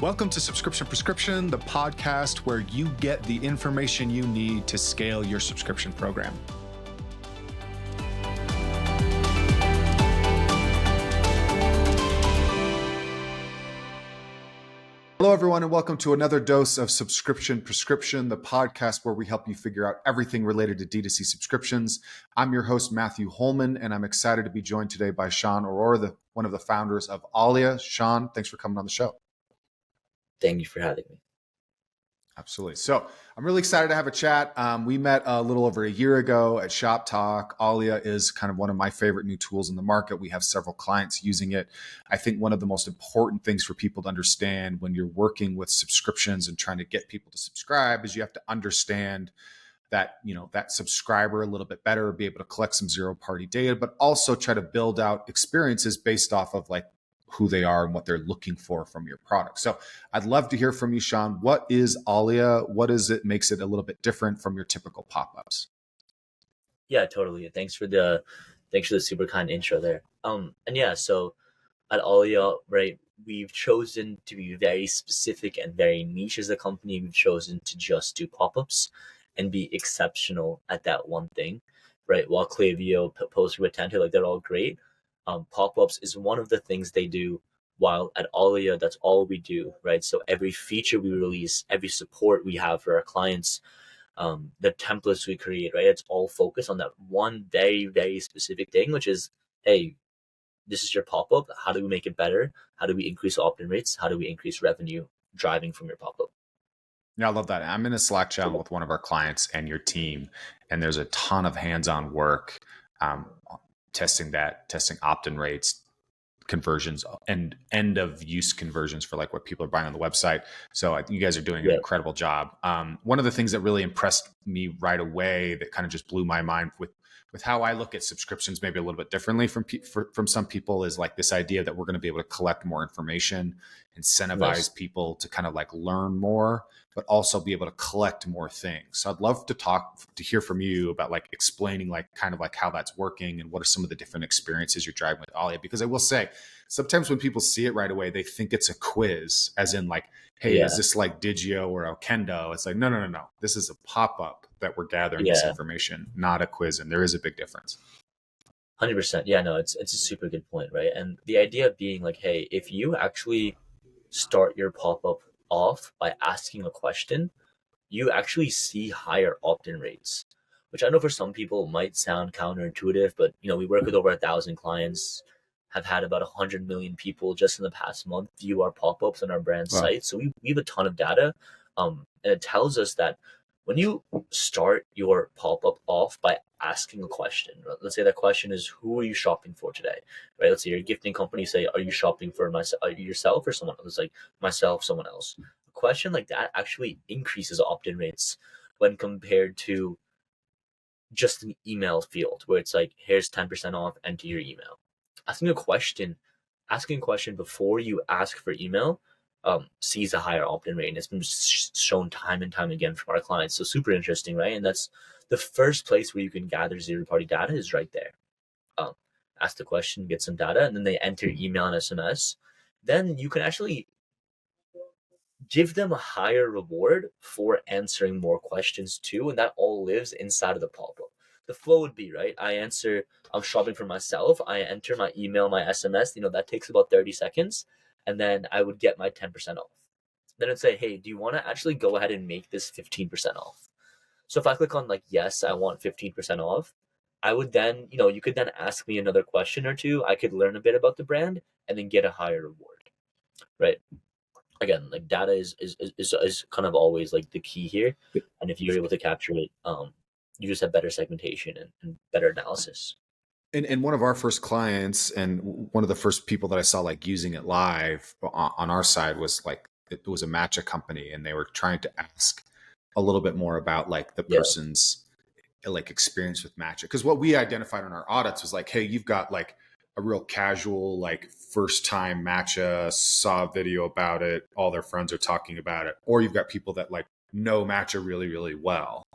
Welcome to Subscription Prescription, the podcast where you get the information you need to scale your subscription program. Hello, everyone, and welcome to another dose of Subscription Prescription, the podcast where we help you figure out everything related to D2C subscriptions. I'm your host, Matthew Holman, and I'm excited to be joined today by Shaan Arora, one of the founders of Alia. Shaan, thanks for coming on the show. Thank you for having me. Absolutely. So I'm really excited to have a chat. We met a little over a year ago at Shop Talk. Alia is kind of one of my favorite new tools in the market. We have several clients using it. I think one of the most important things for people to understand when you're working with subscriptions and trying to get people to subscribe is you have to understand that, that subscriber a little bit better, be able to collect some zero-party data, but also try to build out experiences based off of like who they are and what they're looking for from your product. So I'd love to hear from you, Shaan. What is Alia? What is it makes it a little bit different from your typical pop-ups? Yeah, totally. Thanks for the super kind intro there. So at Alia, right, we've chosen to be very specific and very niche as a company. We've chosen to just do pop-ups and be exceptional at that one thing, right? While Klaviyo, Post, Retentive, like they're all great. Pop-ups is one of the things they do, while at Alia, that's all we do, right? So every feature we release, every support we have for our clients, the templates we create, right? It's all focused on that one very, very specific thing, which is, hey, this is your pop-up. How do we make it better? How do we increase opt-in rates? How do we increase revenue driving from your pop-up? Yeah, I love that. I'm in a Slack channel with one of our clients and your team, and there's a ton of hands-on work. Testing opt-in rates, conversions, and end of use conversions for like what people are buying on the website. So you guys are doing an incredible job. One of the things that really impressed me right away that kind of just blew my mind with how I look at subscriptions maybe a little bit differently from some people is like this idea that we're going to be able to collect more information, incentivize people to kind of like learn more, but also be able to collect more things. So I'd love to hear from you about like explaining like kind of like how that's working and what are some of the different experiences you're driving with Alia. Because I will say, sometimes when people see it right away, they think it's a quiz, as in like, hey, is this like Digio or Okendo? It's like, no. This is a pop-up that we're gathering this information, not a quiz. And there is a big difference. 100%. Yeah, no, it's a super good point, right? And the idea being like, hey, if you actually start your pop-up off by asking a question, you actually see higher opt-in rates, which I know for some people might sound counterintuitive, but we work with over 1,000 clients, have had about 100 million people just in the past month view our pop-ups on our brand site. So we have a ton of data, and it tells us that when you start your pop-up off by asking a question, let's say that question is, who are you shopping for today? Right? Let's say you're a gifting company, say, are you shopping for yourself or someone else? It's like myself, someone else. A question like that actually increases opt-in rates when compared to just an email field where it's like, here's 10% off, enter your email. Asking a question before you ask for email sees a higher opt-in rate, and it's been shown time and time again from our clients. So super interesting, right? And that's the first place where you can gather zero-party data is right there. Ask the question, get some data, and then they enter email and SMS. Then you can actually give them a higher reward for answering more questions too, and that all lives inside of the pop-up. The flow would be, right? I'm shopping for myself. I enter my email, my SMS, that takes about 30 seconds. And then I would get my 10% off. Then it'd say, hey, do you want to actually go ahead and make this 15% off? So if I click on like, yes, I want 15% off, I would then, you could then ask me another question or two. I could learn a bit about the brand and then get a higher reward, right? Again, like data is kind of always like the key here. And if you're able to capture it, you just have better segmentation and better analysis. And one of our first clients and one of the first people that I saw like using it live on our side was like, it was a matcha company, and they were trying to ask a little bit more about like the person's like experience with matcha. Because what we identified in our audits was like, hey, you've got like a real casual, like first time matcha, saw a video about it, all their friends are talking about it. Or you've got people that like know matcha really, really well.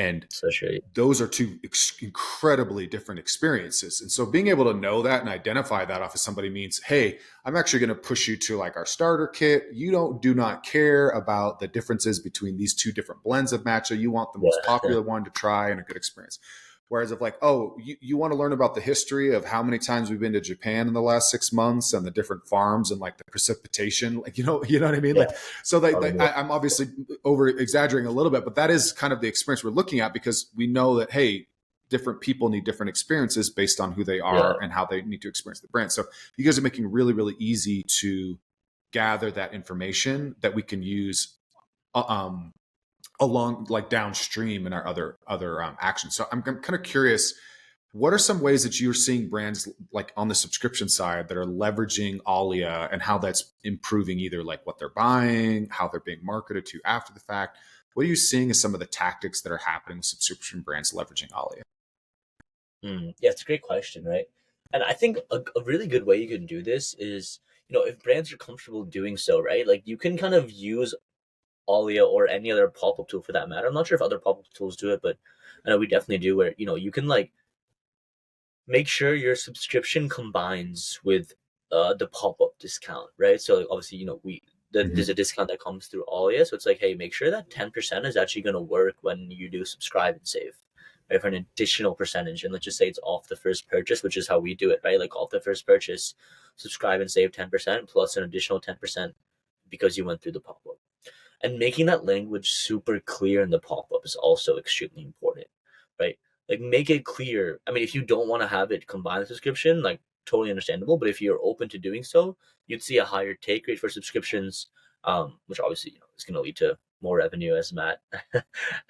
And So true. those are two incredibly different experiences. And so being able to know that and identify that off of somebody means, hey, I'm actually going to push you to like our starter kit. You do not care about the differences between these two different blends of matcha. You want the most Yeah. popular one to try and a good experience. Whereas if like, oh, you want to learn about the history of how many times we've been to Japan in the last 6 months and the different farms and like the precipitation, like, you know what I mean? Yeah. Like, so Probably. I'm obviously over exaggerating a little bit, but that is kind of the experience we're looking at, because we know that, hey, different people need different experiences based on who they Yeah. are and how they need to experience the brand. So you guys are making it really, really easy to gather that information that we can use um, along like downstream in our other actions. So I'm kind of curious, what are some ways that you're seeing brands like on the subscription side that are leveraging Alia, and how that's improving either like what they're buying, how they're being marketed to after the fact? What are you seeing as some of the tactics that are happening with subscription brands leveraging Alia? Yeah, it's a great question, right? And I think a really good way you can do this is, if brands are comfortable doing so, right? Like you can kind of use Alia or any other pop-up tool for that matter. I'm not sure if other pop-up tools do it, but I know we definitely do, where, you can like make sure your subscription combines with the pop-up discount, right? So like, obviously, Mhm. there's a discount that comes through Alia, so it's like, hey, make sure that 10% is actually going to work when you do subscribe and save, right? For an additional percentage, and let's just say it's off the first purchase, which is how we do it, right? Like off the first purchase, subscribe and save 10% plus an additional 10% because you went through the pop-up. And making that language super clear in the pop-up is also extremely important, right? Like make it clear. I mean, if you don't want to have it combined with subscription, like totally understandable. But if you're open to doing so, you'd see a higher take rate for subscriptions, which obviously is going to lead to more revenue, as Matt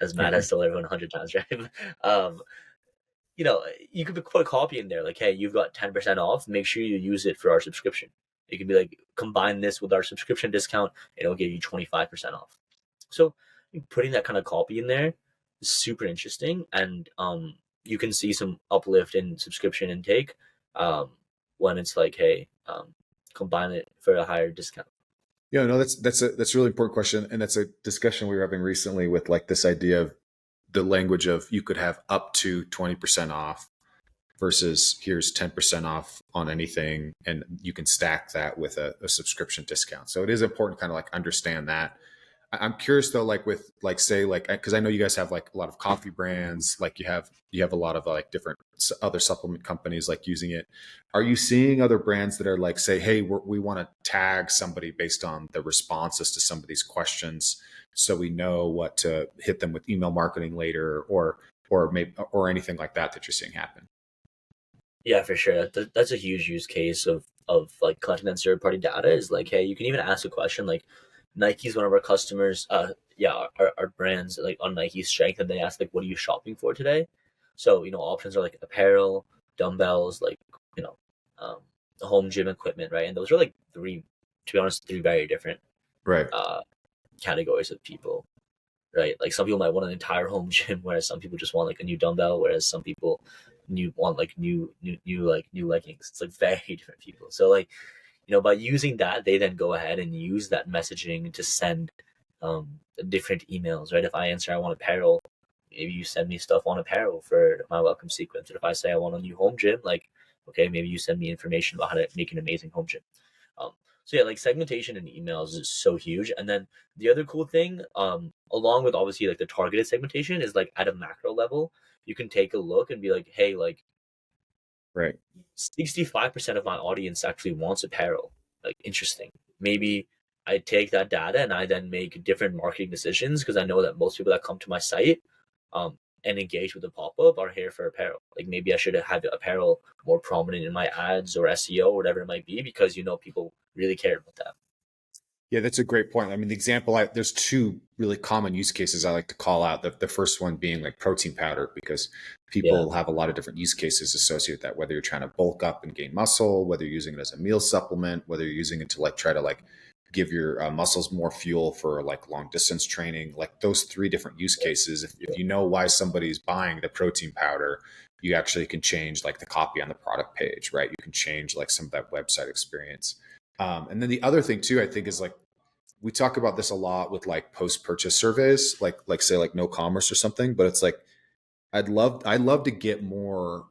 as Matt has told everyone 100 times, right? um, you know, you could put a copy in there like, hey, you've got 10% off. Make sure you use it for our subscription. You could be like, combine this with our subscription discount, and it'll give you 25% off. So putting that kind of copy in there is super interesting, and you can see some uplift in subscription intake um, when it's like, hey, combine it for a higher discount. Yeah, no, that's a really important question, and that's a discussion we were having recently with like this idea of the language of you could have up to 20% off versus here's 10% off on anything, and you can stack that with a subscription discount. So it is important to kind of like understand that. I'm curious though, like with like say like, because I know you guys have like a lot of coffee brands, like you have a lot of like different other supplement companies like using it. Are you seeing other brands that are like say, hey, we want to tag somebody based on the responses to some of these questions, so we know what to hit them with email marketing later, or maybe or anything like that you're seeing happen? Yeah, for sure. That's a huge use case of like collecting that third party data. Is like, hey, you can even ask a question like, Nike's one of our customers. Yeah, our brands like on Nike's strength, and they ask like, what are you shopping for today? So options are like apparel, dumbbells, like you know, um, home gym equipment, right? And those are like three, to be honest, three very different Right. uh categories of people, right? Like some people might want an entire home gym, whereas some people just want like a new dumbbell, whereas some people want like new leggings. It's like very different people. So like by using that, they then go ahead and use that messaging to send different emails, right? If I answer I want apparel, maybe you send me stuff on apparel for my welcome sequence. And if I say I want a new home gym, like okay, maybe you send me information about how to make an amazing home gym. Um, so yeah, like segmentation in emails is so huge. And then the other cool thing, along with obviously like the targeted segmentation, is like at a macro level, you can take a look and be like, hey, like Right. 65% of my audience actually wants apparel. Like, interesting. Maybe I take that data and I then make different marketing decisions because I know that most people that come to my site um, and engage with the pop up are here for apparel. Like, maybe I should have apparel more prominent in my ads or SEO or whatever it might be because people really care about that. Yeah, that's a great point. I mean, the example, there's two really common use cases I like to call out. The first one being like protein powder, because Yeah. people have a lot of different use cases associated with that, whether you're trying to bulk up and gain muscle, whether you're using it as a meal supplement, whether you're using it to like try to like give your muscles more fuel for like long distance training. Like those three different use cases, if you know why somebody's buying the protein powder, you actually can change like the copy on the product page, right? You can change like some of that website experience. And then the other thing too, I think, is like we talk about this a lot with like post purchase surveys, like say like no commerce or something, but it's like I'd love to get more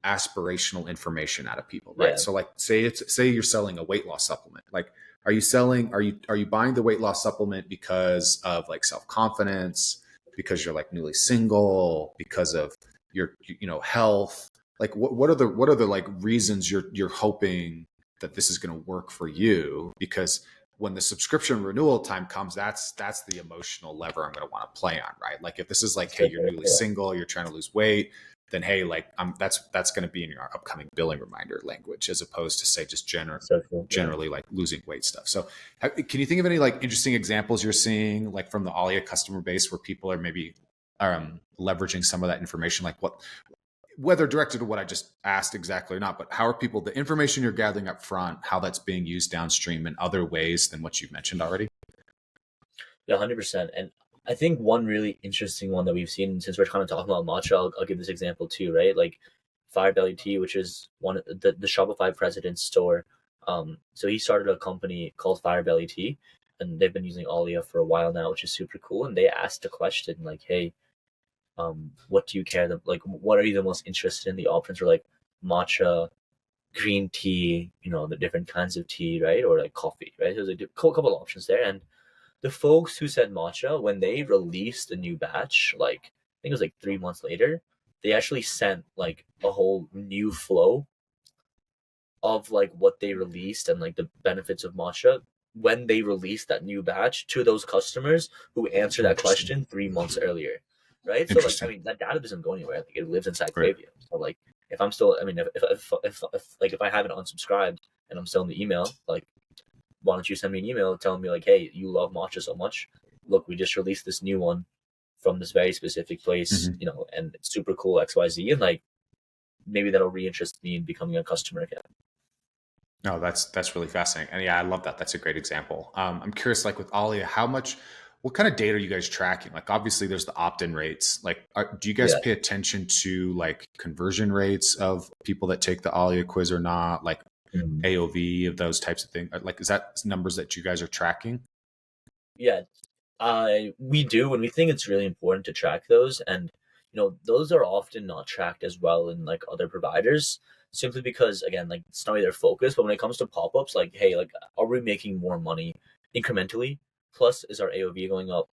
aspirational information out of people, right? Yeah, So like say you're selling a weight loss supplement. Like are you buying the weight loss supplement because of like self-confidence, because you're like newly single, because of your health? Like what are the like reasons you're hoping that this is going to work for you? Because when the subscription renewal time comes, that's the emotional lever I'm going to want to play on, right? Like if this is like, hey, so you're true. newly Yeah, single, you're trying to lose weight, then hey, like that's going to be in your upcoming billing reminder language, as opposed to say just so true. Yeah. generally like losing weight stuff. So can you think of any like interesting examples you're seeing like from the Alia customer base where people are maybe leveraging some of that information, like what, whether directed to what I just asked exactly or not, but how are people, the information you're gathering up front, how that's being used downstream in other ways than what you've mentioned already? Yeah, 100%. And I think one really interesting one that we've seen, since we're kind of talking about matcha, I'll give this example too, right? Like Firebelly Tea, which is one of the Shopify president's store. So he started a company called Firebelly Tea, and they've been using Alia for a while now, which is super cool. And they asked a question like, "Hey, what do you care? Like, what are you the most interested in?" The options were like matcha, green tea, the different kinds of tea, right, or like coffee, right? So there's a couple options there, and the folks who said matcha, when they released a new batch, like I think it was like 3 months later, they actually sent like a whole new flow of like what they released and like the benefits of matcha when they released that new batch to those customers who answered that Interesting. question 3 months earlier. Right. So like I Interesting. mean that data doesn't go anywhere. Like it lives inside Right. Klaviyo. So like if I'm still I mean if I haven't unsubscribed and I'm still in the email, like why don't you send me an email telling me like, hey, you love matcha so much. Look, we just released this new one from this very specific place, Mm-hmm. and it's super cool XYZ, and like maybe that'll reinterest me in becoming a customer again. No, that's really fascinating, and yeah, I love that. That's a great example. I'm curious, like with Alia, what kind of data are you guys tracking? Like, obviously, there's the opt-in rates. Like, do you guys Yeah. pay attention to like conversion rates of people that take the Alia quiz or not? Like Mhm. AOV of those types of things. Like, is that numbers that you guys are tracking? Yeah, we do, and we think it's really important to track those. And those are often not tracked as well in like other providers, simply because again, like it's not really their focus. But when it comes to pop-ups, like hey, like are we making more money incrementally? Plus, is our AOV going up?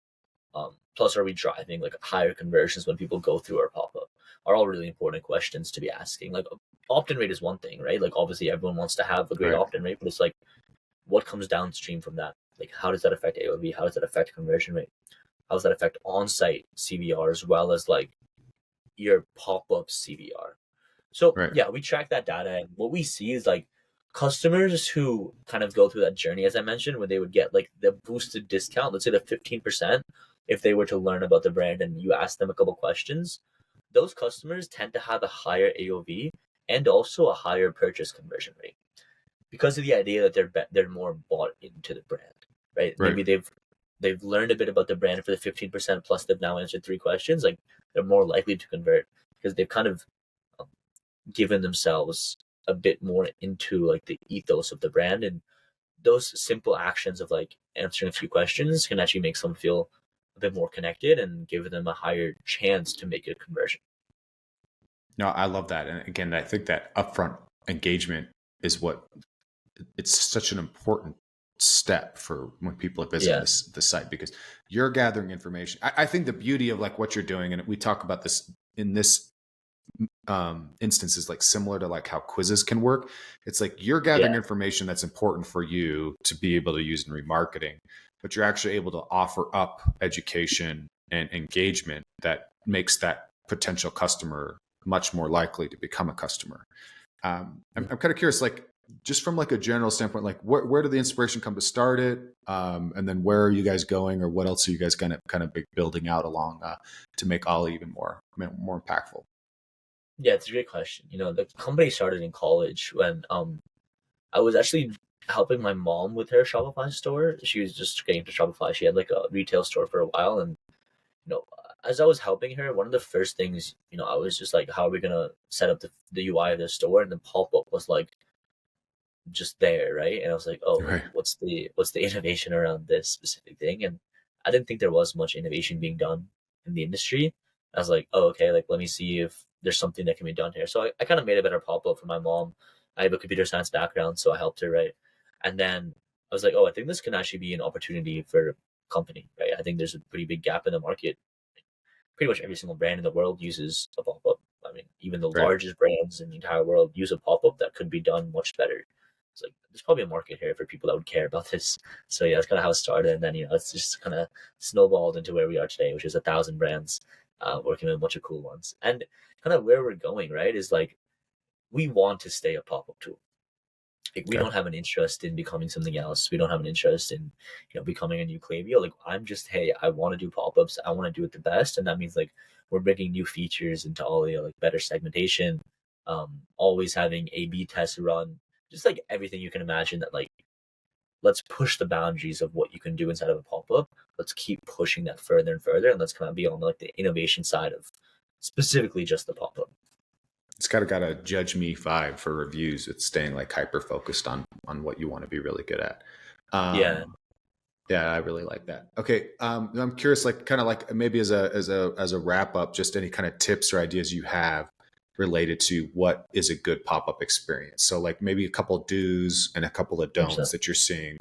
Plus, are we driving like higher conversions when people go through our pop-up? Are all really important questions to be asking. Like opt-in rate is one thing, right? Like obviously everyone wants to have a great Right. opt-in rate, but it's like what comes downstream from that? Like how does that affect AOV? How does that affect conversion rate? How does that affect on-site CVR as well as like your pop-up CVR? So Right. yeah, we track that data, and what we see is like customers who kind of go through that journey, as I mentioned, when they would get like the boosted discount, let's say the 15%, if they were to learn about the brand and you ask them a couple questions, those customers tend to have a higher AOV and also a higher purchase conversion rate because of the idea that they're more bought into the brand, right? Right. Maybe they've learned a bit about the brand for the 15% plus they've now answered three questions. Like they're more likely to convert because they've kind of um, given themselves a bit more into like the ethos of the brand, and those simple actions of like answering a few questions can actually make someone feel a bit more connected and give them a higher chance to make a conversion. No, I love that. And again, I think that upfront engagement is what, it's such an important step for when people are visiting Yeah, the site, because you're gathering information. I think the beauty of like what you're doing, and we talk about this in this instance, is like similar to like how quizzes can work. It's like you're gathering yeah, information that's important for you to be able to use in remarketing, but you're actually able to offer up education and engagement that makes that potential customer much more likely to become a customer. I'm kind of curious, like just from like a general standpoint, like where did the inspiration come to start it, and then where are you guys going, or what else are you guys kind of building out along to make Ollie even more impactful? yeah. It's a great question. The company started in college when I was actually helping my mom with her Shopify store. She was just getting to Shopify. She had like a retail store for a while, and you know, as I was helping her, one of the first things, I was just like, how are we gonna set up the UI of the store? And the pop up was like, just there, right? And I was like, oh, like Right. what's the innovation around this specific thing? And I didn't think there was much innovation being done in the industry. I was like, oh, okay, like let me see if there's something that can be done here. So I kind of made a better pop up for my mom. I have a computer science background, so I helped her, right? And then I was like, oh, I think this can actually be an opportunity for a company, right? I think there's a pretty big gap in the market. Pretty much every single brand in the world uses a pop up. I mean, even the Right. largest brands in the entire world use a pop up that could be done much better. It's like there's probably a market here for people that would care about this. So yeah, that's kind of how it started, and then it's just kind of snowballed into where we are today, which is 1,000 brands working with a bunch of cool ones. And kind of where we're going, right, is like we want to stay a pop up tool. Like we Okay. don't have an interest in becoming something else. We don't have an interest in, becoming a new Klaviyo. Like I'm just, hey, I want to do pop-ups. I want to do it the best. And that means like we're bringing new features into Alia, like better segmentation, always having A/B tests run, just like everything you can imagine that like let's push the boundaries of what you can do inside of a pop-up. Let's keep pushing that further and further. And let's kind of be on like the innovation side of specifically just the pop-up. It's kind of got a judge me vibe for reviews. It's staying like hyper focused on what you want to be really good at. Yeah, Um, yeah, I really like that. Okay, I'm curious, like kind of like maybe as a wrap up, just any kind of tips or ideas you have related to what is a good pop up experience. So like maybe a couple do's and a couple of don'ts 100%. that you're seeing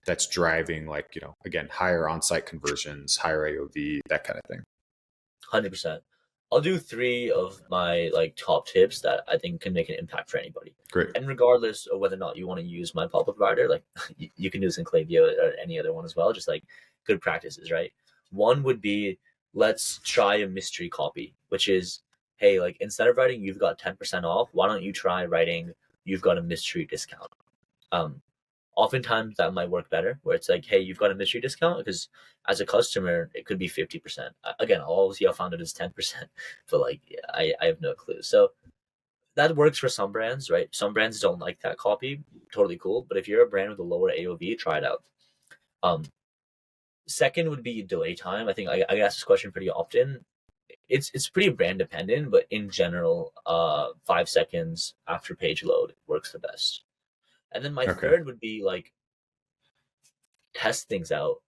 that's driving like again higher on site conversions, higher AOV, that kind of thing. 100%. I'll do three of my like top tips that I think can make an impact for anybody. Great. And regardless of whether or not you want to use my pop-up provider, like you can use Enclavio or any other one as well, just like good practices, right? One would be let's try a mystery copy, which is, hey, like instead of writing you've got 10% off, why don't you try writing you've got a mystery discount? Um, Oftentimes that might work better where it's like, hey, you've got a mystery discount because as a customer it could be 50%. Again, obviously I'll found it as 10%, but like yeah, I have no clue. So that works for some brands, right? Some brands don't like that copy, totally cool, but if you're a brand with a lower AOV, try it out. um Second would be delay time. I think I get asked this question pretty often. It's pretty brand dependent, but in general 5 seconds after page load works the best. And then my Okay. third would be like test things out.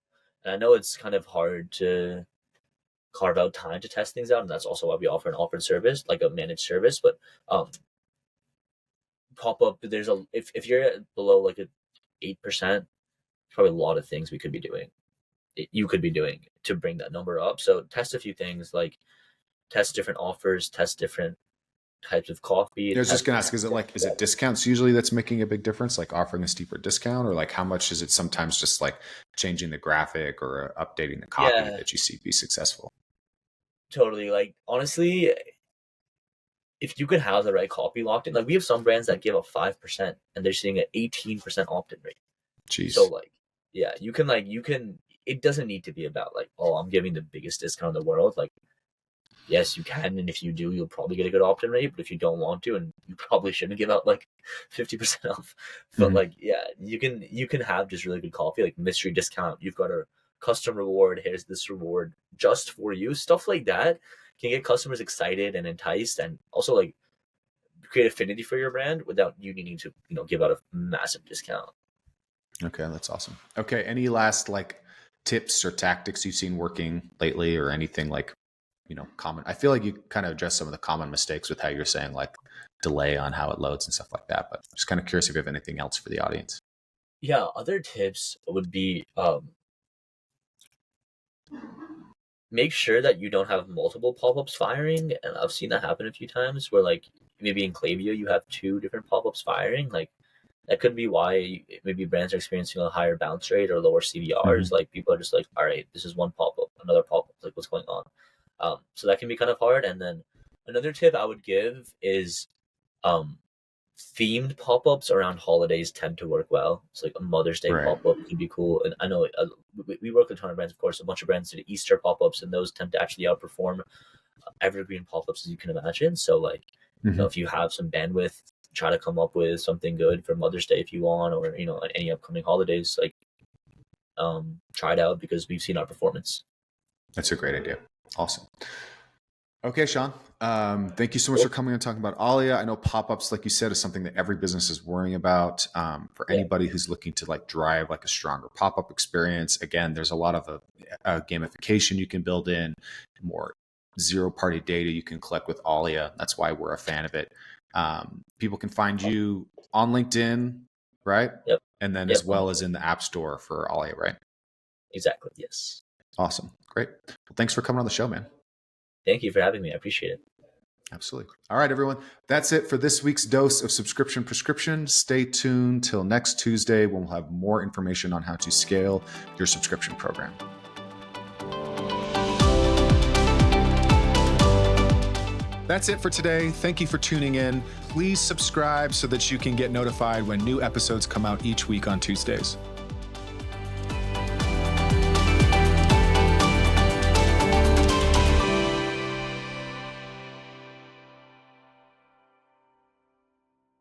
And I know it's kind of hard to carve out time to test things out, and that's also why we offer an offered service, like a managed service. But um, pop up, there's a if you're below like a 8%, probably a lot of things we could be doing. You could be doing to bring that number up. So test a few things, like test different offers, test different types of coffee, I was just test. gonna ask, is it discounts usually that's making a big difference, like offering a steeper discount, or like how much is it sometimes just like changing the graphic or updating the copy Yeah, that you see be successful? totally. Like honestly, if you could have the right copy locked in, like we have some brands that give a 5% and they're seeing an 18% opt-in rate. So Jeez. like, yeah, you can. It doesn't need to be about like, oh, I'm giving the biggest discount in the world. Like, yes, you can, and if you do, you'll probably get a good opt-in rate. But if you don't want to, and you probably shouldn't give out like 50% off. But Mhm. like, yeah, you can have just really good coffee, like mystery discount. You've got a custom reward. Here's this reward just for you. Stuff like that can get customers excited and enticed, and also like create affinity for your brand without you needing to give out a massive discount. Okay, that's awesome. Okay, any last like tips or tactics you've seen working lately, or anything like common? I feel like you kind of addressed some of the common mistakes with how you're saying like delay on how it loads and stuff like that. But just kind of curious if you have anything else for the audience. Yeah, other tips would be make sure that you don't have multiple pop-ups firing. And I've seen that happen a few times where like maybe in Klaviyo you have two different pop-ups firing. Like that could be why maybe brands are experiencing a higher bounce rate or lower CVRs. Hmm. Like people are just like, all right, this is one pop-up, another pop-up, like what's going on? So that can be kind of hard. And then another tip I would give is um, themed pop-ups around holidays tend to work well. It's like a Mother's Day Right. pop-up could be cool. And I know we work with a ton of brands, of course. A bunch of brands did Easter pop-ups, and those tend to actually outperform evergreen pop-ups as you can imagine. So like, Hmm. if you have some bandwidth, try to come up with something good for Mother's Day if you want, or any upcoming holidays. Like, try it out because we've seen our performance. That's a great idea. Awesome. Okay, Shaan. Thank you so much for coming and talking about Alia. I know pop-ups, like you said, is something that every business is worrying about. For Yeah. anybody who's looking to like drive like a stronger pop-up experience, again, there's a lot of gamification you can build in, more zero-party data you can collect with Alia. That's why we're a fan of it. People can find you on LinkedIn, right? Yep. And then Yep. as well as in the App Store for Alia, right? Exactly. Yes. Awesome. Great. Well, thanks for coming on the show, man. Thank you for having me. I appreciate it. Absolutely. All right, everyone. That's it for this week's dose of subscription prescription. Stay tuned till next Tuesday when we'll have more information on how to scale your subscription program. That's it for today. Thank you for tuning in. Please subscribe so that you can get notified when new episodes come out each week on Tuesdays.